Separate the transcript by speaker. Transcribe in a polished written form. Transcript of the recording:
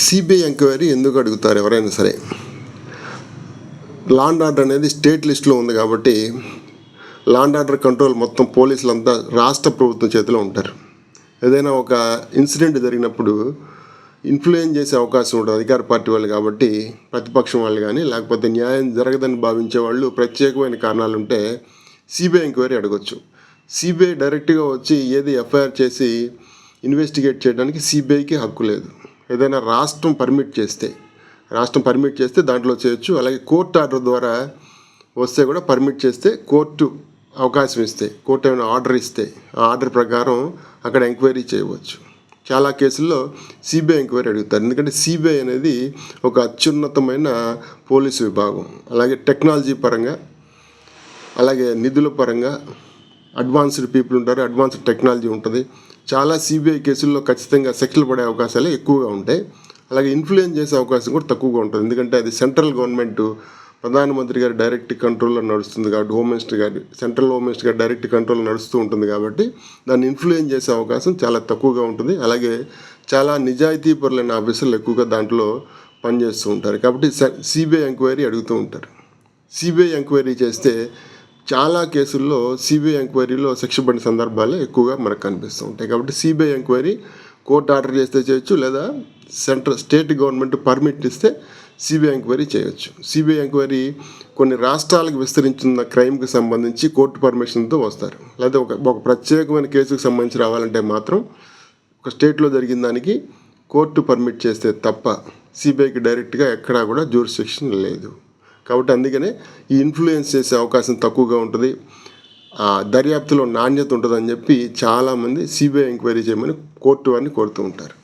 Speaker 1: CBI enquiry ఎందుకు అడుగుతారు ఎవరైనా సరే? లా అండ్ ఆర్డర్ అనేది స్టేట్ లిస్టులో ఉంది కాబట్టి లా అండ్ ఆర్డర్ కంట్రోల్ మొత్తం పోలీసులంతా రాష్ట్ర ప్రభుత్వం చేతిలో ఉంటారు. ఏదైనా ఒక ఇన్సిడెంట్ జరిగినప్పుడు ఇన్ఫ్లుయెన్స్ చేసే అవకాశం ఉంటుంది అధికార పార్టీ వాళ్ళు కాబట్టి, ప్రతిపక్షం వాళ్ళు కానీ లేకపోతే న్యాయం జరగదని భావించే వాళ్ళు ప్రత్యేకమైన కారణాలు ఉంటే సిబిఐ ఎంక్వైరీ అడగొచ్చు. సిబిఐ డైరెక్ట్గా వచ్చి ఏది ఎఫ్ఐఆర్ చేసి ఇన్వెస్టిగేట్ చేయడానికి సిబిఐకి హక్కు లేదు. ఏదైనా రాష్ట్రం పర్మిట్ చేస్తే దాంట్లో చేయొచ్చు. అలాగే కోర్టు ఆర్డర్ ద్వారా వస్తే కూడా పర్మిట్ చేస్తే కోర్టు అవకాశం ఇస్తే, కోర్టు ఏమైనా ఆర్డర్ ఇస్తే ఆ ఆర్డర్ ప్రకారం అక్కడ ఎంక్వైరీ చేయవచ్చు. చాలా కేసుల్లో సిబిఐ ఎంక్వైరీ అడుగుతారు. ఎందుకంటే సిబిఐ అనేది ఒక అత్యున్నతమైన పోలీసు విభాగం. అలాగే టెక్నాలజీ పరంగా, అలాగే నిధుల పరంగా అడ్వాన్స్డ్ పీపుల్ ఉంటారు, అడ్వాన్స్డ్ టెక్నాలజీ ఉంటుంది. చాలా సిబిఐ కేసుల్లో ఖచ్చితంగా శిక్షలు పడే అవకాశాలే ఎక్కువగా ఉంటాయి. అలాగే ఇన్ఫ్లుయెన్స్ చేసే అవకాశం కూడా తక్కువగా ఉంటుంది. ఎందుకంటే అది సెంట్రల్ గవర్నమెంట్, ప్రధానమంత్రి గారి డైరెక్ట్ కంట్రోల్లో నడుస్తుంది కాబట్టి, సెంట్రల్ హోమ్ మినిస్టర్ గారి డైరెక్ట్ కంట్రోల్లో నడుస్తూ ఉంటుంది కాబట్టి దాన్ని ఇన్ఫ్లుయెన్స్ చేసే అవకాశం చాలా తక్కువగా ఉంటుంది. అలాగే చాలా నిజాయితీపరులైన ఆఫీసర్లు ఎక్కువగా దాంట్లో పనిచేస్తూ ఉంటారు కాబట్టి సిబిఐ ఎంక్వైరీ అడుగుతూ ఉంటారు. సిబిఐ ఎంక్వైరీ చేస్తే చాలా కేసుల్లో సిబిఐ ఎంక్వైరీలో శిక్ష పడిన సందర్భాలే ఎక్కువగా మనకు కనిపిస్తూ ఉంటాయి. కాబట్టి సిబిఐ ఎంక్వైరీ కోర్టు ఆర్డర్ చేస్తే చేయొచ్చు, లేదా స్టేట్ గవర్నమెంట్ పర్మిట్ ఇస్తే సిబిఐ ఎంక్వైరీ చేయొచ్చు. సిబిఐ ఎంక్వైరీ కొన్ని రాష్ట్రాలకు విస్తరించిన క్రైమ్కి సంబంధించి కోర్టు పర్మిషన్తో వస్తారు. లేదా ఒక ప్రత్యేకమైన కేసుకు సంబంధించి రావాలంటే మాత్రం ఒక స్టేట్లో జరిగిన దానికి కోర్టు పర్మిట్ చేస్తే తప్ప సిబిఐకి డైరెక్ట్గా ఎక్కడా కూడా జ్యూరిస్డిక్షన్ లేదు. కాబట్టి అందుకనే ఈ ఇన్ఫ్లుయెన్స్ చేసే అవకాశం తక్కువగా ఉంటుంది, దర్యాప్తులో నాణ్యత ఉంటుందని చెప్పి చాలామంది సిబిఐ ఎంక్వైరీ చేయమని కోర్టు వారిని కోరుతూ ఉంటారు.